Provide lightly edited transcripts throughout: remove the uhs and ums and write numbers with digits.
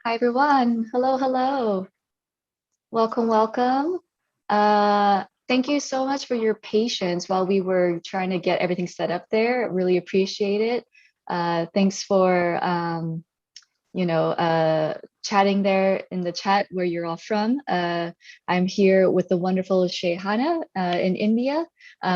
Hi, everyone. Hello, hello. Welcome, welcome. Thank you so much for your patience while we were trying to get everything set up there. Really appreciate it. Thanks for, chatting there in the chat where you're all from. I'm here with the wonderful Shehana in India.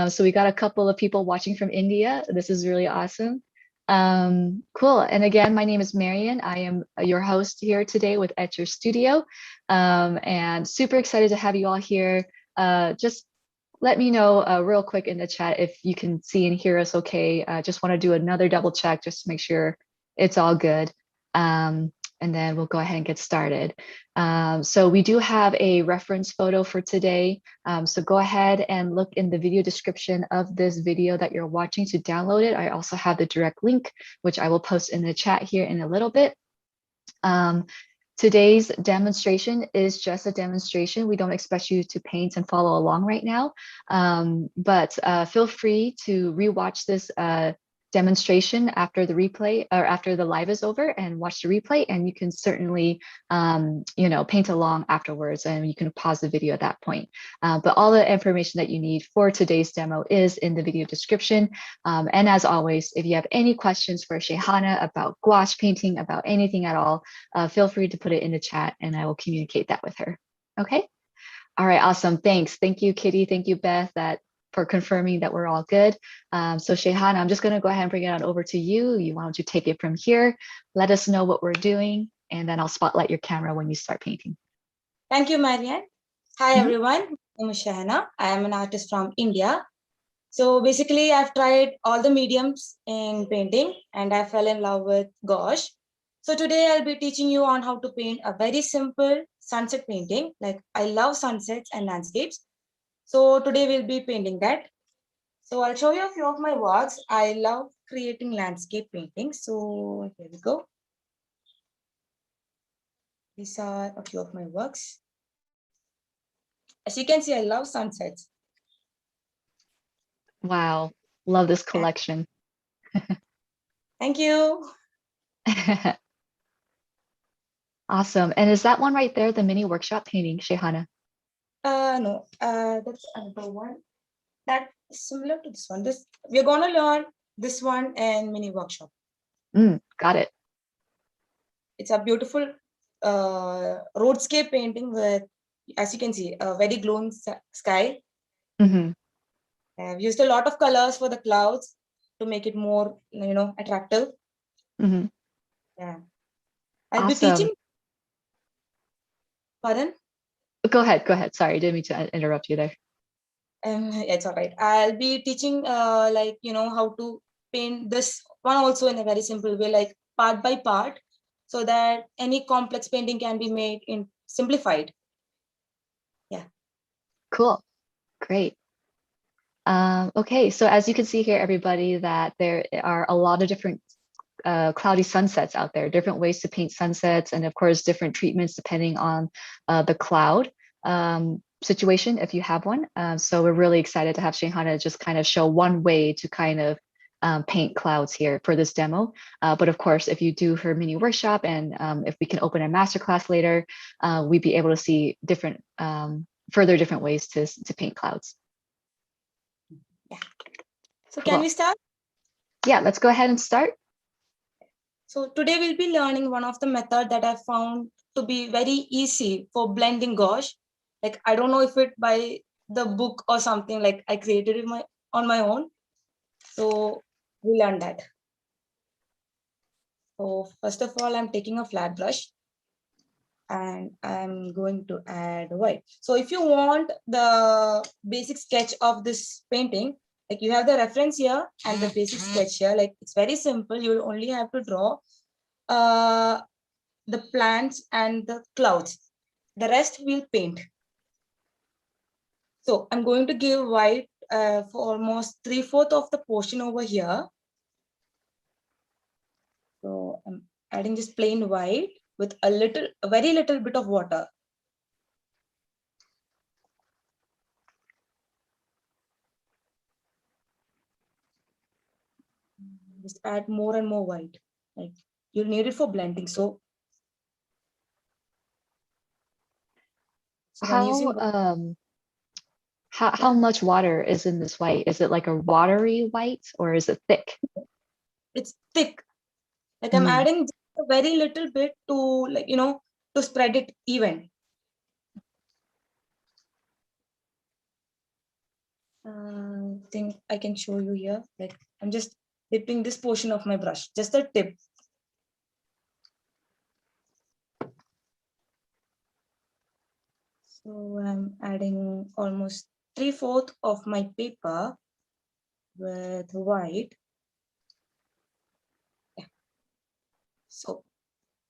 So we got a couple of people watching from India. This is really awesome. Cool. And again, my name is Marian. I am your host here today with At Your Studio. And super excited to have you all here. Just let me know real quick in the chat if you can see and hear us okay. Just want to do another double check just to make sure it's all good. And then we'll go ahead and get started. So we do have a reference photo for today. So go ahead and look in the video description of this video that you're watching to download it. I also have the direct link, which I will post in the chat here in a little bit. Today's demonstration is just a demonstration. We don't expect you to paint and follow along right now, but feel free to rewatch this demonstration after the replay or after the live is over and watch the replay, and you can certainly paint along afterwards, and you can pause the video at that point. But all the information that you need for today's demo is in the video description. And as always, if you have any questions for Shehana about gouache painting, about anything at all, feel free to put it in the chat and I will communicate that with her. Okay. All right, awesome. Thanks. Thank you, Kitty. Thank you, Beth, for confirming that we're all good. So Shehana, I'm just going to go ahead and bring it on over to you. Why don't you take it from here? Let us know what we're doing, and then I'll spotlight your camera when you start painting. Thank you, Marianne. Hi, everyone. I'm Shehana. I am an artist from India. So basically, I've tried all the mediums in painting and I fell in love with gouache. So today I'll be teaching you on how to paint a very simple sunset painting. Like I love sunsets and landscapes. So today we'll be painting that. So I'll show you a few of my works. I love creating landscape paintings. So here we go. These are a few of my works. As you can see, I love sunsets. Wow, love this collection. Thank you. Awesome. And is that one right there, the mini workshop painting, Shehana? No, that's another one. That is similar to this one. We're gonna learn this one and mini workshop. Got it. It's a beautiful roadscape painting with, as you can see, a very glowing sky. I've used a lot of colors for the clouds to make it more, attractive. Yeah. I'll be teaching. Pardon? Go ahead. Sorry, I didn't mean to interrupt you there. It's all right. I'll be teaching, how to paint this one also in a very simple way, like part by part, so that any complex painting can be made in simplified. Yeah. Cool. Great. Okay, so as you can see here, everybody, that there are a lot of different cloudy sunsets out there, different ways to paint sunsets, and of course, different treatments depending on the cloud situation, if you have one. So we're really excited to have Shehana just kind of show one way to kind of paint clouds here for this demo. But of course, if you do her mini workshop and if we can open a masterclass later, we'd be able to see different, further different ways to paint clouds. Yeah. So cool. Can we start? Yeah, let's go ahead and start. So today we'll be learning one of the methods that I found to be very easy for blending gouache. Like, I don't know if it by the book or something, like I created it on my own. So we learned that. So first of all, I'm taking a flat brush and I'm going to add white. So if you want the basic sketch of this painting, like you have the reference here and the basic sketch here, like it's very simple. You only have to draw the plants and the clouds. The rest we'll paint. So I'm going to give white for almost 3/4 of the portion over here. So I'm adding just plain white with a very little bit of water. Just add more and more white. Like you'll need it for blending. So So when How using, how yeah, much water is in this white? Is it like a watery white or is it thick? it's thick. Like I'm Mm. adding just a very little bit to, like, to spread it even. Think I can show you here. Like I'm just dipping this portion of my brush, just the tip. So I'm adding almost 3/4 of my paper with white. Yeah. So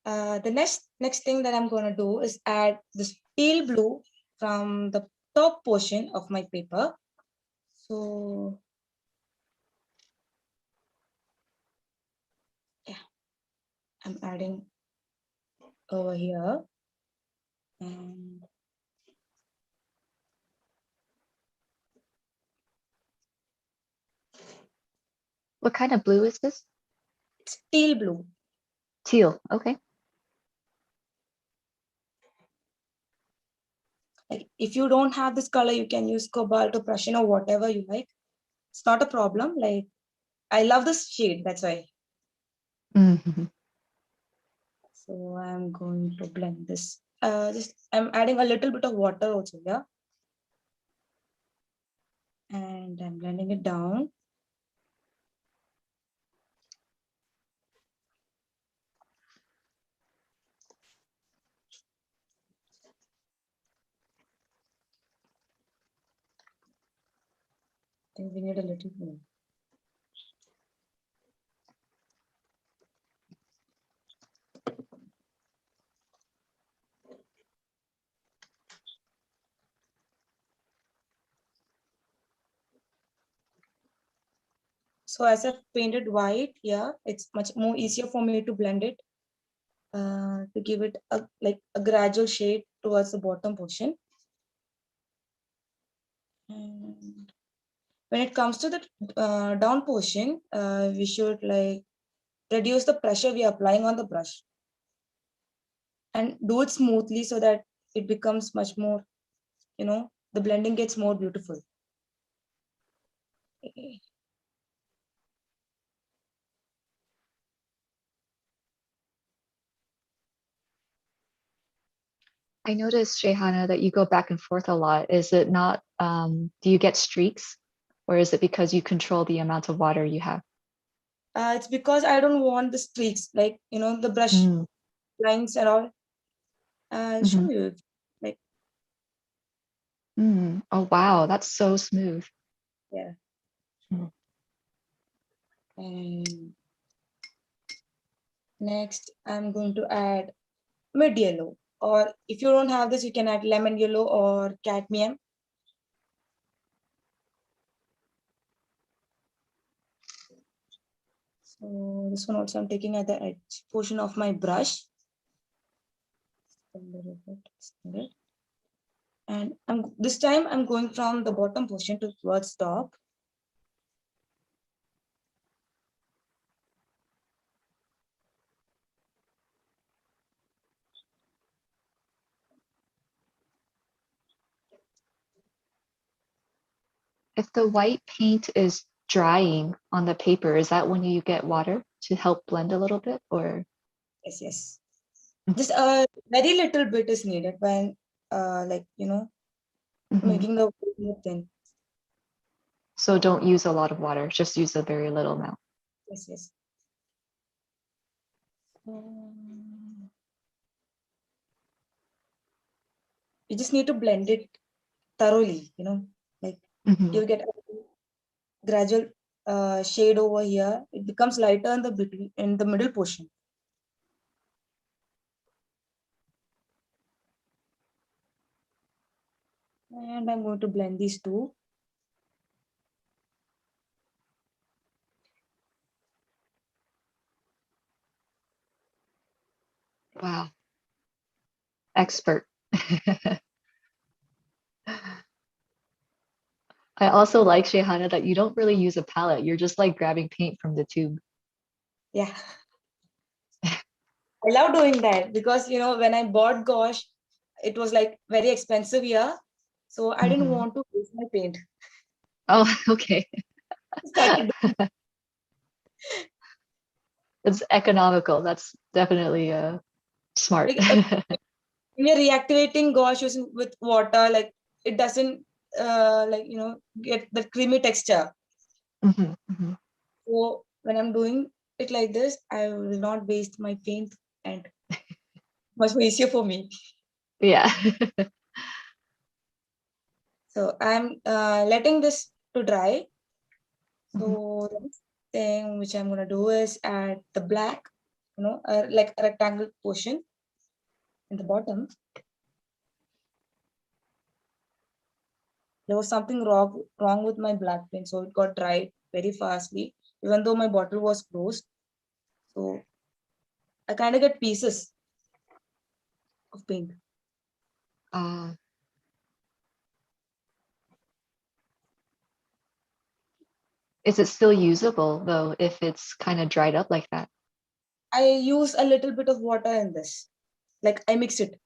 the next thing that I'm going to do is add this pale blue from the top portion of my paper. So yeah, I'm adding over here. And What kind of blue is this? it's teal blue. Teal. Okay. Like if you don't have this color, you can use cobalt or Prussian or whatever you like. It's not a problem. Like I love this shade, that's why. Mhm. So I'm going to blend this. Just I'm adding a little bit of water also here. And I'm blending it down. I think we need a little more. So as I've painted white here, it's much more easier for me to blend it, to give it a gradual shade towards the bottom portion. And when it comes to the down portion, we should like reduce the pressure we are applying on the brush and do it smoothly so that it becomes much more, the blending gets more beautiful. Okay. I noticed, Shehana, that you go back and forth a lot. Is it not, do you get streaks or is it because you control the amount of water you have? It's because I don't want the streaks, like, the brush Mm. lines and all. I'll show Mhm. you. Like, Mm. Oh, wow. That's so smooth. yeah. Mm. And next, I'm going to add mid yellow. Or if you don't have this, you can add lemon yellow or cadmium. So this one also I'm taking at the edge portion of my brush. A little bit extended. And this time I'm going from the bottom portion towards top. If the white paint is drying on the paper, is that when you get water to help blend a little bit or? Yes, yes. Just a very little bit is needed when, like, Mhm. making the more thin. So don't use a lot of water, just use a very little amount. Yes, yes. You just need to blend it thoroughly, like Mhm. you get a gradual shade over here. It becomes lighter in the middle portion. And I'm going to blend these two. Wow, expert. I also like, Shehana, that you don't really use a palette. You're just like grabbing paint from the tube. Yeah, I love doing that because when I bought gouache, it was like very expensive year. So I didn't want to waste my paint. Oh, okay. Started It's economical. That's definitely smart. like when you're reactivating gouache using with water, like it doesn't like get the creamy texture. So when I'm doing it like this, I will not waste my paint and much more easier for me. Yeah. So I'm letting this to dry. So the next thing which I'm gonna do is add the black, like a rectangle portion in the bottom. There was something wrong with my black paint, so it got dried very fastly, even though my bottle was closed. So I kind of get pieces of paint. Is it still usable though if it's kind of dried up like that? I use a little bit of water in this, like I mix it.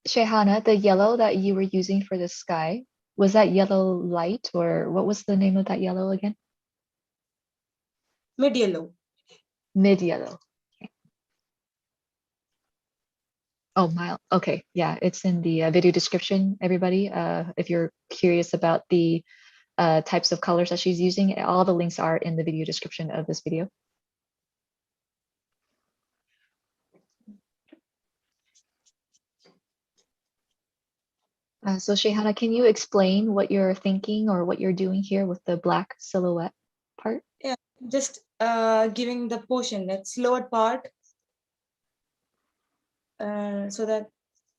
Shehana, the yellow that you were using for the sky, was that yellow light or what was the name of that yellow again? Mid yellow. Mid yellow. Oh, mild. Okay, yeah, it's in the video description, everybody. If you're curious about the types of colors that she's using, all the links are in the video description of this video. So Shehana, can you explain what you're thinking or what you're doing here with the black silhouette part? Yeah, just giving the portion, that's lower part, so that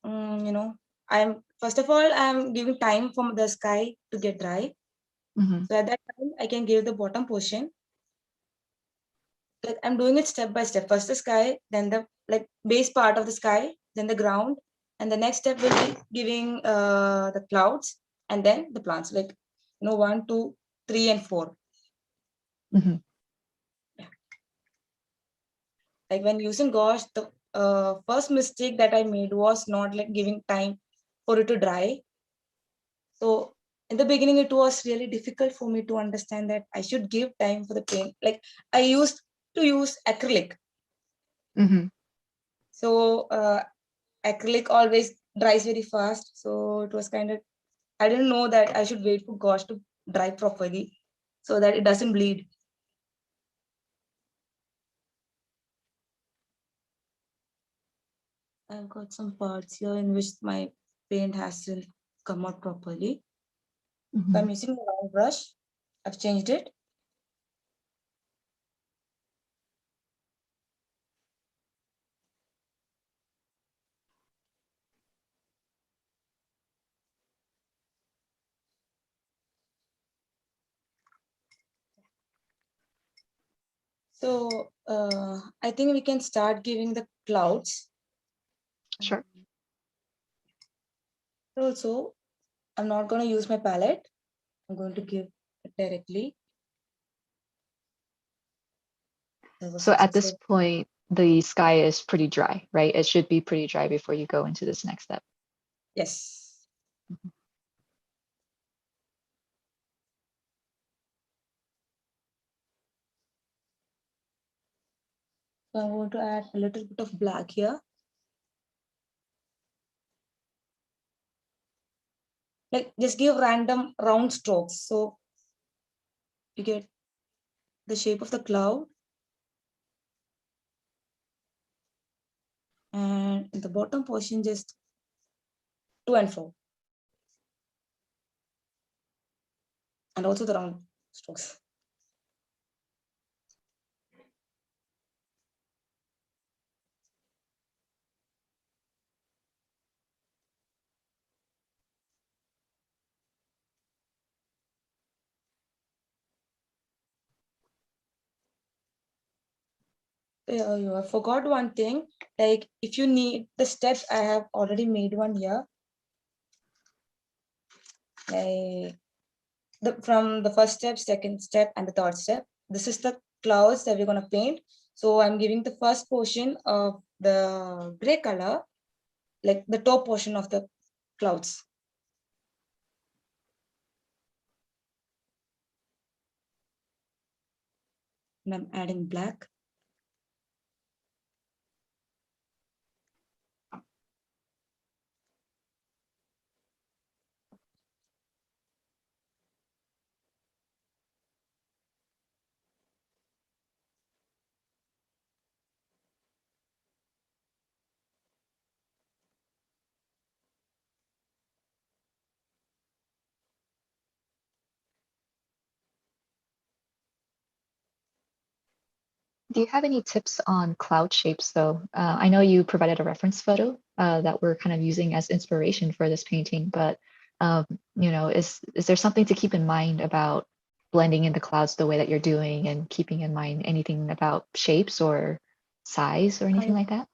I'm first of all I'm giving time for the sky to get dry. So at that time I can give the bottom portion. Like I'm doing it step by step. First the sky, then the like base part of the sky, then the ground, and the next step will be giving the clouds, and then the plants. Like 1, 2, 3, and 4. Like when using gouache, the first mistake that I made was not like giving time for it to dry. So in the beginning, it was really difficult for me to understand that I should give time for the paint. Like I used to use acrylic. So acrylic always dries very fast. So it was kind of, I didn't know that I should wait for gouache to dry properly so that it doesn't bleed. I've got some parts here in which my paint hasn't come out properly. So I'm using the round brush. I've changed it. So I think we can start giving the clouds. Sure. Also, I'm not going to use my palette. I'm going to give it directly. So at this point, the sky is pretty dry, right? It should be pretty dry before you go into this next step. Yes. So I'm going to add a little bit of black here. Like just give random round strokes. So you get the shape of the cloud. And in the bottom portion, just to and fro. And also the round strokes. I forgot one thing. Like if you need the steps, I have already made one here. Like from the first step, second step, and the third step. This is the clouds that we're gonna paint. So I'm giving the first portion of the gray color, like the top portion of the clouds. And I'm adding black. Do you have any tips on cloud shapes though? I know you provided a reference photo that we're kind of using as inspiration for this painting, but is there something to keep in mind about blending in the clouds the way that you're doing and keeping in mind anything about shapes or size or anything like that?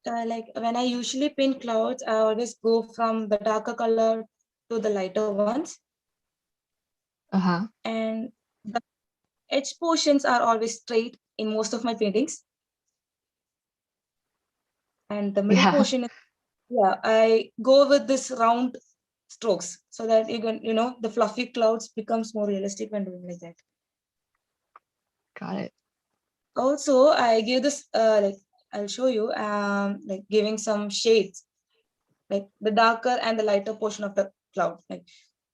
Like when I usually paint clouds, I always go from the darker color to the lighter ones. Uh-huh. And the edge portions are always straight in most of my paintings. And the middle Yeah, portion, I go with this round strokes so that you can, the fluffy clouds becomes more realistic when doing like that. got it. Also, I give this, like, I'll show you, like giving some shades, like the darker and the lighter portion of the cloud. Like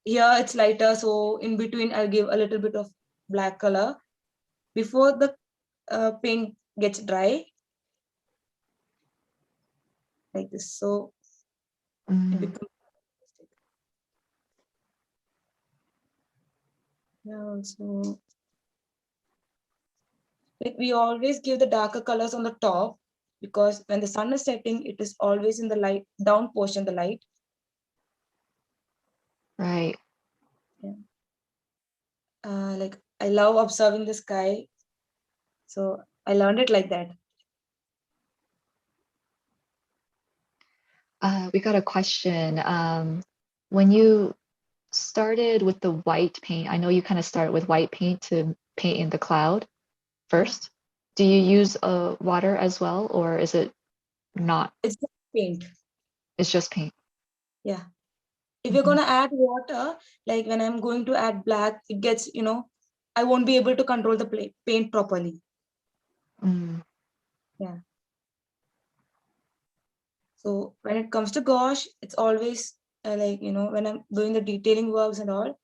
here it's lighter, so in between I'll give a little bit of black color before the paint gets dry, like this. So it Mm, becomes also like we always give the darker colors on the top because when the sun is setting, it is always in the light down portion, the light. right. Yeah. Like I love observing the sky, so I learned it like that. We got a question. When you started with the white paint, I know you kind of started with white paint to paint in the cloud first. Do you use water as well, or is it not? It's just paint. It's just paint. Yeah. If you're Mhm. gonna add water, like when I'm going to add black, it gets, I won't be able to control the paint properly. Mm, Yeah. So when it comes to gouache, it's always like, when I'm doing the detailing works and all,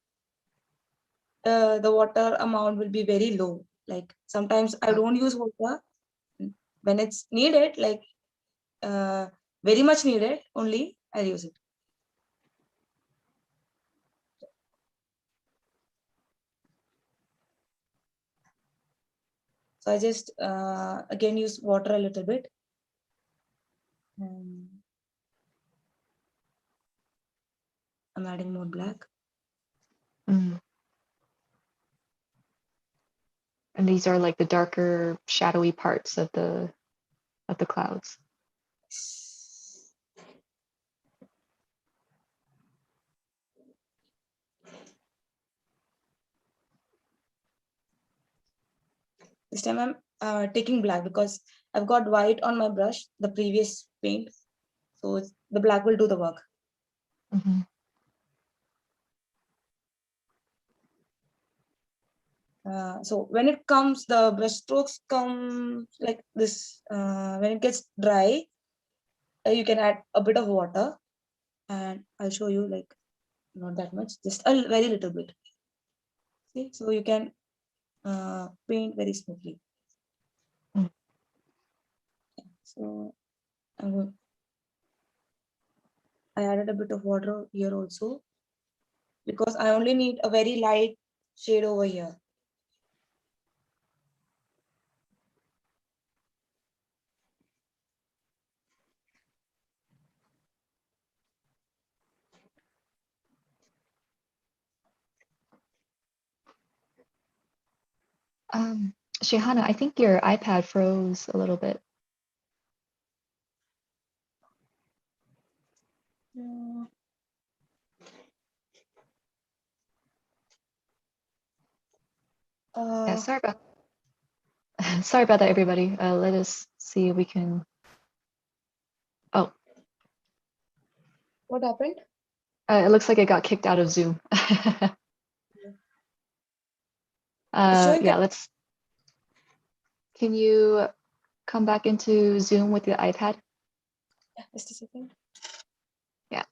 the water amount will be very low. Like sometimes I don't use water when it's needed, like uh, very much needed only, I'll use it. So I just again use water a little bit. I'm adding more black. mm. And these are like the darker, shadowy parts of the clouds. This time I'm taking black because I've got white on my brush, the previous paint. So the black will do the work. Mhm. So when it comes, the brush strokes come like this. When it gets dry, you can add a bit of water, and I'll show you like not that much, just a very little bit. See, so you can paint very smoothly. Mm. So I added a bit of water here also because I only need a very light shade over here. Shehana, I think your iPad froze a little bit. Yeah. Yeah, sorry about that, everybody. Let us see if we can. Oh, What happened? it looks like it got kicked out of Zoom. It's showing. Yeah, can you come back into Zoom with the iPad? Just a second. Yeah.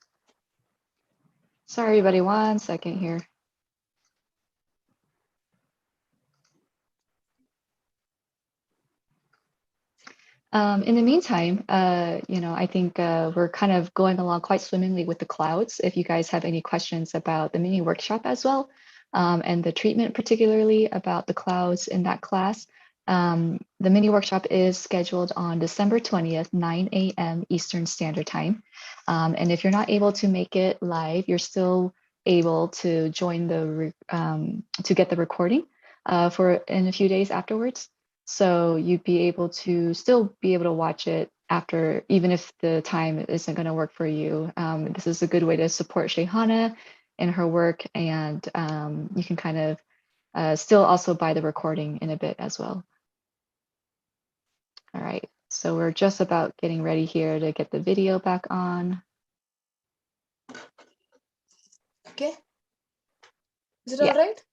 Sorry, everybody, 1 second here. In the meantime, I think we're kind of going along quite swimmingly with the clouds. If you guys have any questions about the mini workshop as well, and the treatment particularly about the clouds in that class, the mini workshop is scheduled on December 20th, 9 a.m. Eastern Standard Time. And if you're not able to make it live, you're still able to join to get the recording in a few days afterwards. So you'd be able to still be able to watch it after, even if the time isn't going to work for you. This is a good way to support Shehana in her work, and you can kind of still also buy the recording in a bit as well. All right, so we're just about getting ready here to get the video back on. Okay. Is it Yeah. all right?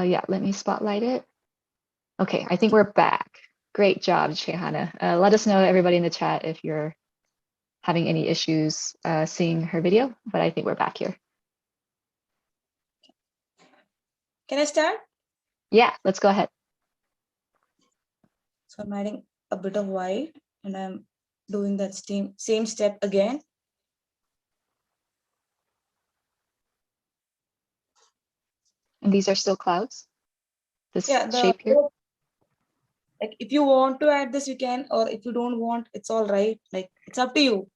Yeah, let me spotlight it. Okay, I think we're back. Great job, Shehana. Let us know, everybody in the chat, if you're having any issues seeing her video, but I think we're back here. Can I start? Yeah, let's go ahead. So I'm adding a bit of white and I'm doing that same step again. And these are still clouds, this Yeah, shape here? like if you want to add this, you can, or if you don't want, it's all right. Like it's up to you.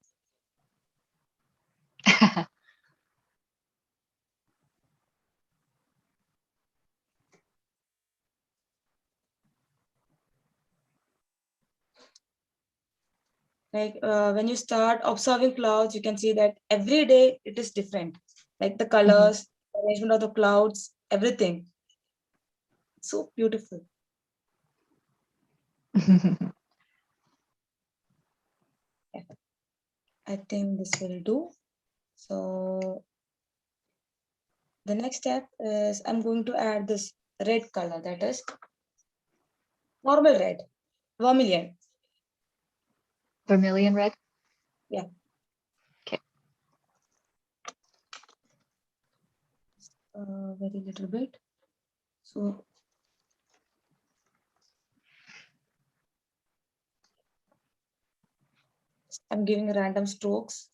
Like when you start observing clouds, you can see that every day it is different. Like the colors, arrangement of the clouds, everything. So beautiful. Yeah. I think this will do. So the next step is I'm going to add this red color, that is normal red, vermilion. Vermilion red? Yeah. Okay. Very little bit. So I'm giving random strokes.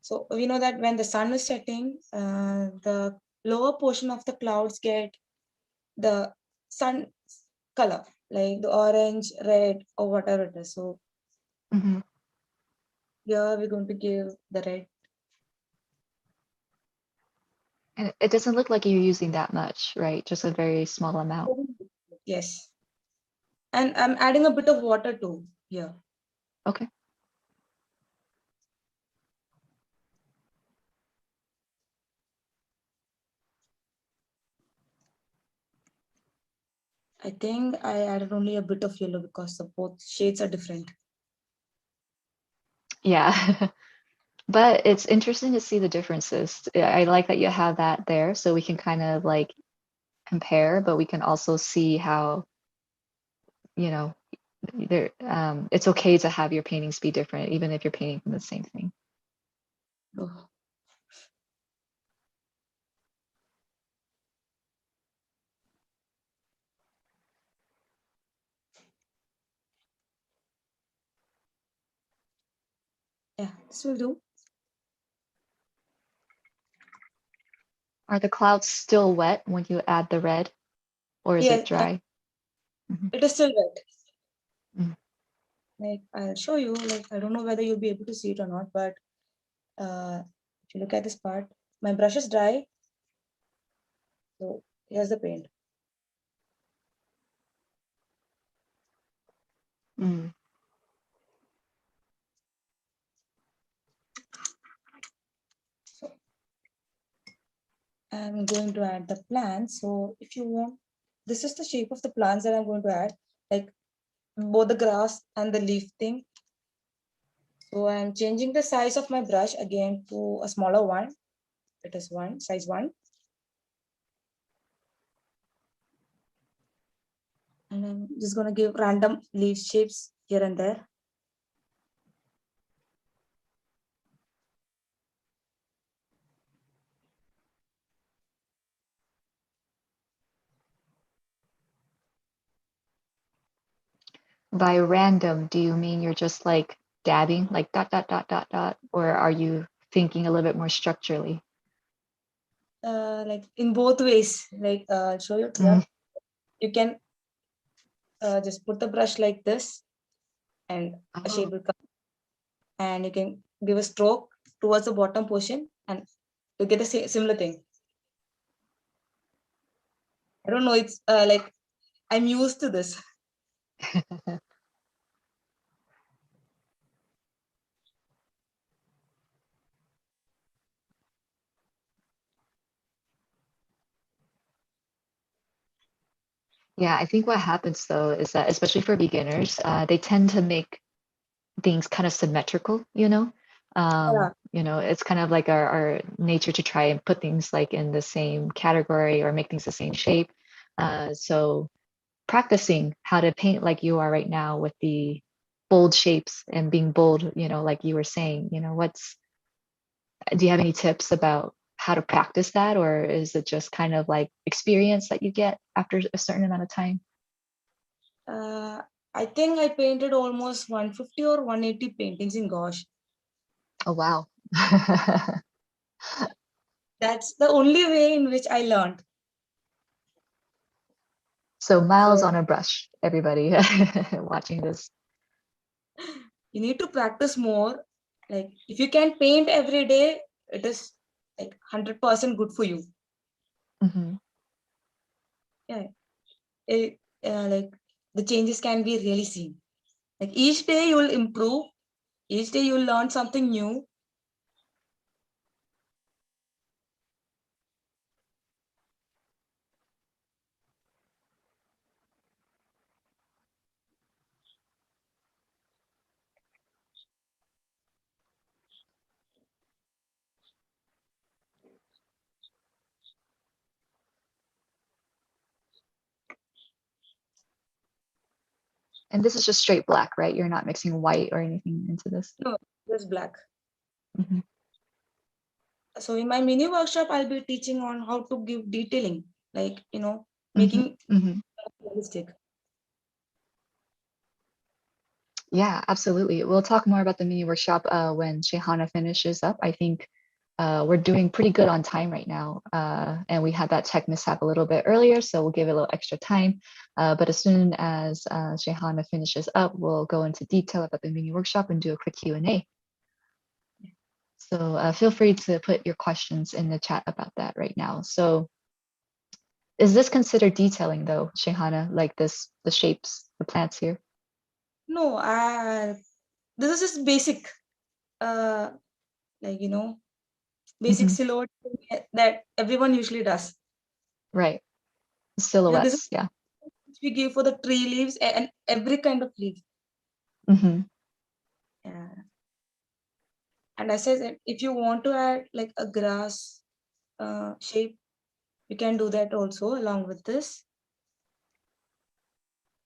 So we know that when the sun is setting, the lower portion of the clouds get the sun color, like the orange, red, or whatever it is. So here we're going to give the red. And it doesn't look like you're using that much, right? Just a very small amount. Yes. And I'm adding a bit of water too here. Okay. I think I added only a bit of yellow because the both shades are different. Yeah. But it's interesting to see the differences. I like that you have that there so we can kind of like compare, but we can also see how, you know, it's okay to have your paintings be different, even if you're painting from the same thing. Oh. Yeah, this will do. Are the clouds still wet when you add the red, or is it Yes, dry? Mhm. it is still wet. Mm. Like I'll show you. Like I don't know whether you'll be able to see it or not, but if you look at this part, my brush is dry. So here's the paint. Mm. So I'm going to add the plants. So if you want, this is the shape of the plants that I'm going to add, like both the grass and the leaf thing. So I'm changing the size of my brush again to a smaller one. It is size one. And I'm just going to give random leaf shapes here and there. By random, do you mean you're just like dabbing, like dot, dot, dot, dot, dot, or are you thinking a little bit more structurally? Like in both ways. Like I'll show you Mm. here. You can just put the brush like this and a shape Oh, will come. And you can give a stroke towards the bottom portion and you get a similar thing. I don't know. It's like I'm used to this. yeah, I think what happens though is that, especially for beginners, they tend to make things kind of symmetrical, you know? Yeah. It's kind of like our nature to try and put things like in the same category or make things the same shape. So practicing how to paint like you are right now with the bold shapes and being bold, like you were saying, do you have any tips about how to practice that, or is it just kind of like experience that you get after a certain amount of time? Uh, I think I painted almost 150 or 180 paintings in gouache. Oh, wow. That's the only way in which I learned. So miles So on a brush, everybody watching this. you need to practice more. Like if you can paint every day, it is like 100% good for you. Mhm. Yeah. Like the changes can be really seen. Like each day you will improve. Each day you will learn something new. And this is just straight black, right? You're not mixing white or anything into this. No, just black. Mhm. So in my mini workshop, I'll be teaching on how to give detailing, like Mhm. making Mhm. realistic. Yeah, absolutely. We'll talk more about the mini workshop when Shehana finishes up. I think we're doing pretty good on time right now. And we had that tech mishap a little bit earlier, so we'll give it a little extra time. But as soon as Shehana finishes up, we'll go into detail about the mini workshop and do a quick Q&A. So feel free to put your questions in the chat about that right now. So is this considered detailing though, Shehana, like the shapes, the plants here? No, this is just basic, uh, like basic Mhm. silhouette that everyone usually does. Right. This is Silhouettes, yeah. which we give for the tree leaves and every kind of leaf. Hmm. Yeah. And as I said, if you want to add like a grass shape, you can do that also along with this.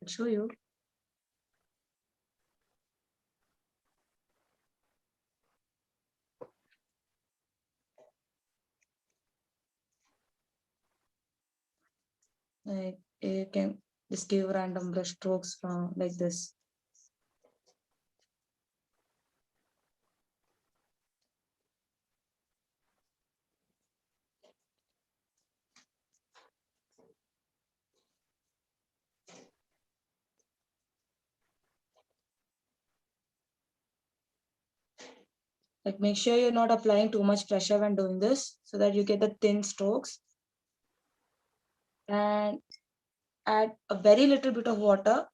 I'll show you. Like you can just give random brush strokes from like this. Like make sure you're not applying too much pressure when doing this so that you get the thin strokes. And add a very little bit of water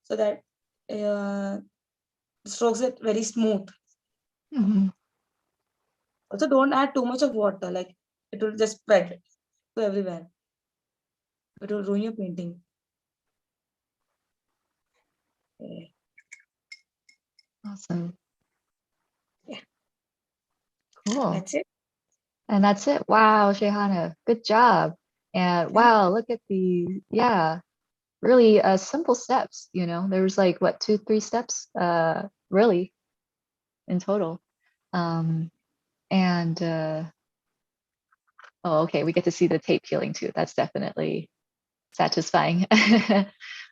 so that the strokes get very smooth. Mhm. Also, don't add too much of water, like it will just spread to everywhere. It will ruin your painting. Okay. Awesome. Yeah, Cool. that's it. And that's it. Wow, Shehana, good job. And Thank wow, look at yeah, really simple steps, there was like what, 2, 3 steps, really in total. Um, and oh, okay, we get to see the tape peeling too. That's definitely satisfying.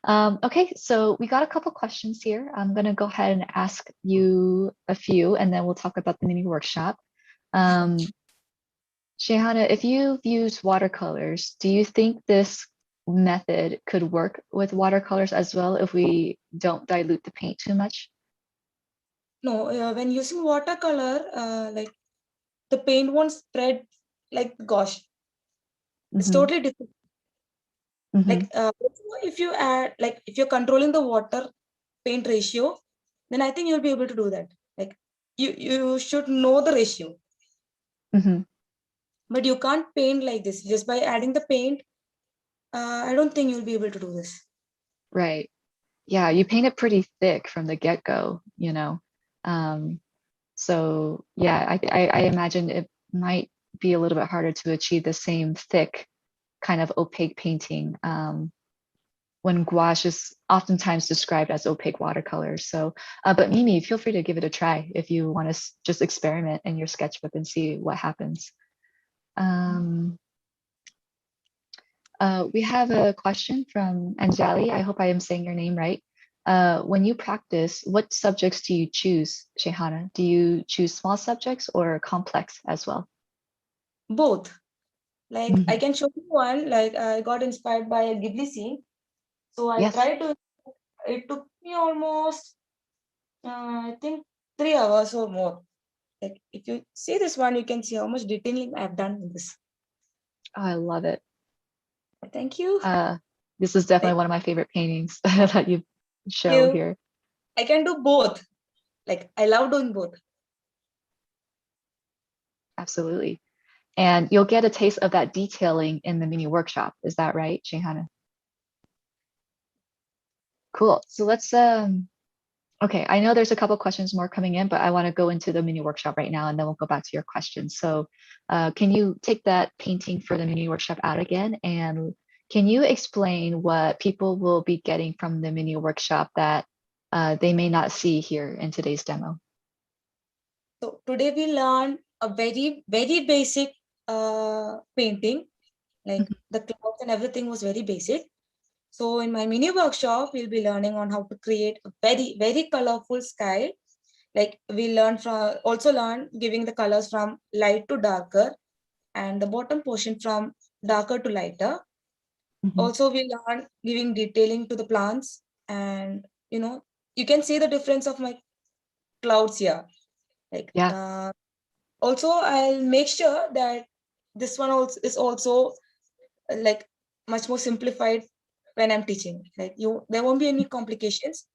Okay, so we got a couple questions here. I'm gonna go ahead and ask you a few, and then we'll talk about the mini workshop. Um, Shehana, if you've used watercolors, do you think this method could work with watercolors as well if we don't dilute the paint too much? No, when using watercolor, like the paint won't spread like gouache. It's Mm-hmm. totally different. Mm-hmm. Like if you add, like if you're controlling the water paint ratio, then I think you'll be able to do that. Like you should know the ratio, Mm-hmm. but you can't paint like this just by adding the paint. I don't think you'll be able to do this. Right. Yeah, you paint it pretty thick from the get-go. Um, so yeah, I imagine it might be a little bit harder to achieve the same thick kind of opaque painting when gouache is oftentimes described as opaque watercolor. So, but Mimi, feel free to give it a try if you want to just experiment in your sketchbook and see what happens. Um, we have a question from Anjali. I hope I am saying your name right. When you practice, what subjects do you choose, Shehana? Do you choose small subjects or complex as well? Both. Like I Mhm. can show you one. Like I got inspired by a Ghibli scene, so I Yes. tried to. It took me almost, I think, 3 hours or more. Like if you see this one, you can see how much detailing I've done in this. Oh, I love it. Thank you. Uh, this is definitely Thank one of my favorite paintings that you show you. here. I can do both. Like I love doing both. Absolutely. And you'll get a taste of that detailing in the mini workshop. Is that right, Shehana? Cool. So okay, I know there's a couple questions more coming in, but I want to go into the mini workshop right now and then we'll go back to your questions. So can you take that painting for the mini workshop out again? And can you explain what people will be getting from the mini workshop that they may not see here in today's demo? So today we learned a very basic painting. Like Mhm. the clouds and everything was very basic. So in my mini workshop, we'll be learning on how to create a very colorful sky. Like we also learn giving the colors from light to darker and the bottom portion from darker to lighter. Mhm. Also, we learn giving detailing to the plants, and you can see the difference of my clouds here. Like Yeah. also, I'll make sure that this one also is also like much more simplified when I'm teaching. Like there won't be any complications.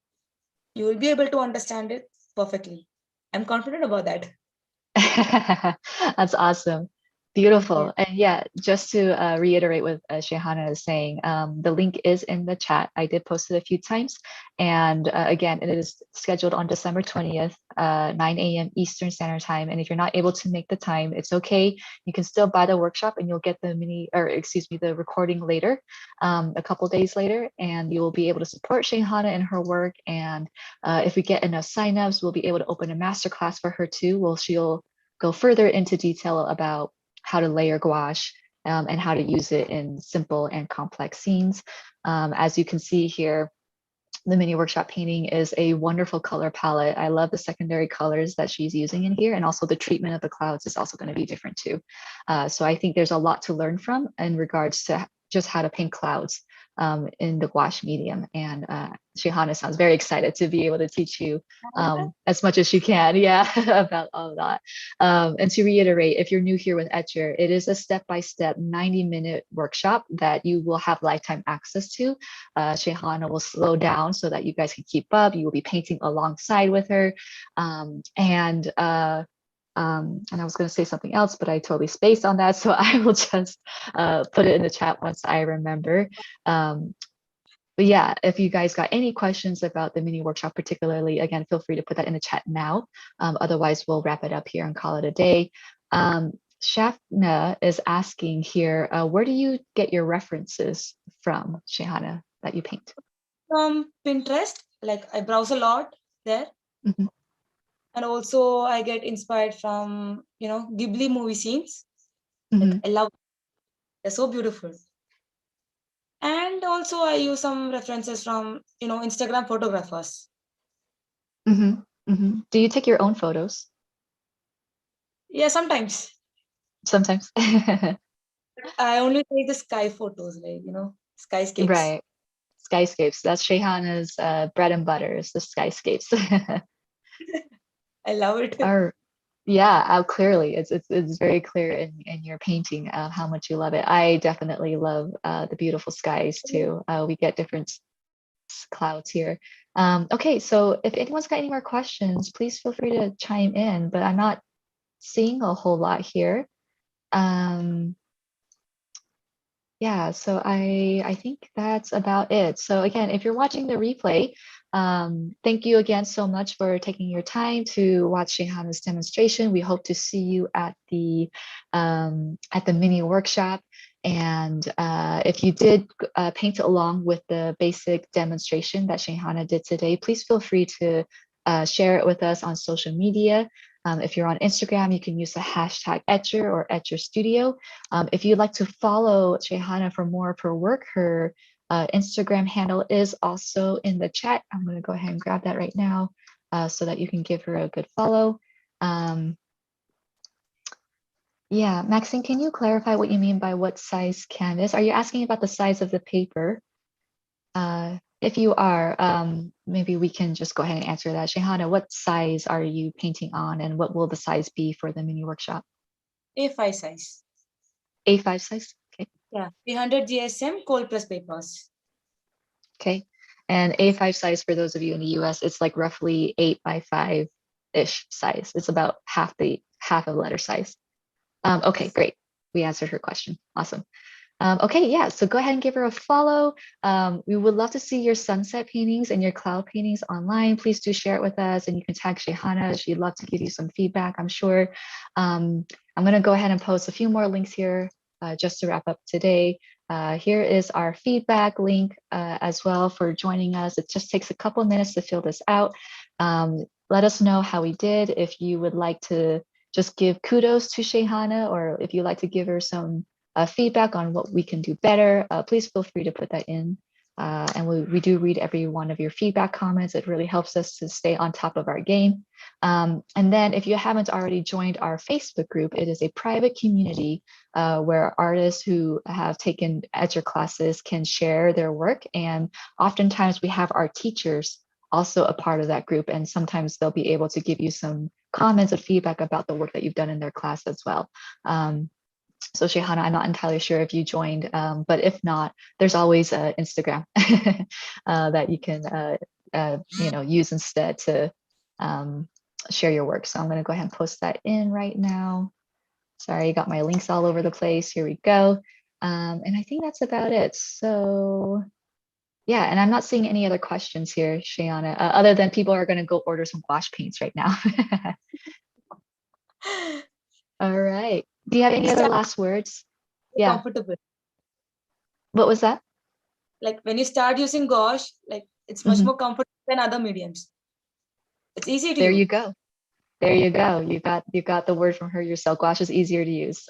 You will be able to understand it perfectly. I'm confident about that. That's awesome. Yeah. Beautiful. And yeah, just to reiterate what Shehana is saying, the link is in the chat. I did post it a few times. And again, it is scheduled on December 20th, 9 a.m. Eastern Standard Time. And if you're not able to make the time, it's okay. You can still buy the workshop and you'll get the recording later, a couple days later, and you will be able to support Shehana in her work. And if we get enough signups, we'll be able to open a masterclass for her too. She'll go further into detail about how to layer gouache and how to use it in simple and complex scenes. As you can see here, the mini workshop painting is a wonderful color palette. I love the secondary colors that she's using in here, and also the treatment of the clouds is also going to be different too. So I think there's a lot to learn from in regards to just how to paint clouds in the gouache medium. And Shehana sounds very excited to be able to teach you as much as she can, yeah, about all of that. And to reiterate, if you're new here with Etcher, it is a step-by-step 90-minute workshop that you will have lifetime access to. Shehana will slow down so that you guys can keep up. You will be painting alongside with her. And I was going to say something else, but I totally spaced on that. So I will just put it in the chat once I remember. But yeah, if you guys got any questions about the mini workshop, particularly, again, feel free to put that in the chat now. Otherwise, we'll wrap it up here and call it a day. Shafna is asking here, where do you get your references from, Shehana, that you paint? From Pinterest, like I browse a lot there. Mm-hmm. And also I get inspired from, Ghibli movie scenes. Mm-hmm. Like I love, they're so beautiful. And also I use some references from, Instagram photographers. Mm-hmm. Mm-hmm. Do you take your own photos? Yeah, sometimes. Sometimes. I only take the sky photos, like, skyscapes. Right. Skyscapes. That's Shehana's bread and butter is the skyscapes. I love it. Yeah, clearly it's very clear in your painting how much you love it. I definitely love the beautiful skies too. We get different clouds here. Okay, so if anyone's got any more questions, please feel free to chime in, but I'm not seeing a whole lot here. Yeah, so I think that's about it. So again, if you're watching the replay, thank you again so much for taking your time to watch Shehana's demonstration. We hope to see you at the mini workshop. And if you did paint along with the basic demonstration that Shehana did today, please feel free to share it with us on social media. If you're on Instagram, you can use the hashtag Etcher or Etcher Studio. If you'd like to follow Shehana for more of her work, her Instagram handle is also in the chat. I'm going to go ahead and grab that right now so that you can give her a good follow. Yeah, Maxine, can you clarify what you mean by what size canvas? Are you asking about the size of the paper? If you are, maybe we can just go ahead and answer that. Shehana, what size are you painting on and what will the size be for the mini workshop? A5 size. A5 size? Okay. Yeah, 300 GSM cold press papers. Okay. And A5 size for those of you in the US, it's like roughly 8x5-ish size. It's about half of letter size. Okay, great. We answered her question. Awesome. Okay, yeah, so go ahead and give her a follow. We would love to see your sunset paintings and your cloud paintings online. Please do share it with us and you can tag Shehana. She'd love to give you some feedback, I'm sure. I'm gonna go ahead and post a few more links here just to wrap up today. Here is our feedback link as well for joining us. It just takes a couple minutes to fill this out. Let us know how we did. If you would like to just give kudos to Shehana or if you'd like to give her some feedback on what we can do better, please feel free to put that in. And we do read every one of your feedback comments. It really helps us to stay on top of our game. And then if you haven't already joined our Facebook group, it is a private community where artists who have taken Etcher classes can share their work. And oftentimes we have our teachers also a part of that group. And sometimes they'll be able to give you some comments or feedback about the work that you've done in their class as well. So Shehana, I'm not entirely sure if you joined, but if not, there's always Instagram that you can use instead to share your work. So I'm going to go ahead and post that in right now. Sorry, I got my links all over the place. Here we go. And I think that's about it. So yeah, and I'm not seeing any other questions here, Shehana, other than people are going to go order some gouache paints right now. All right. Do you have any other last words? Yeah. Comfortable. What was that? Like when you start using gouache, like it's much more comfortable than other mediums. It's easy to There use. you go. There you go. You got the word from her yourself. Gouache is easier to use.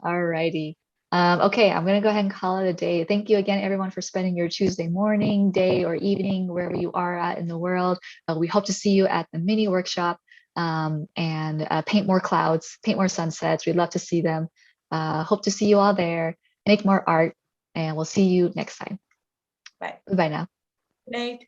All righty. Okay, I'm gonna go ahead and call it a day. Thank you again, everyone, for spending your Tuesday morning, day, or evening, wherever you are at in the world. We hope to see you at the mini workshop and paint more clouds, paint more sunsets. We'd love to see them. Hope to see you all there. Make more art. and we'll see you next time. Bye. Bye now. Good night.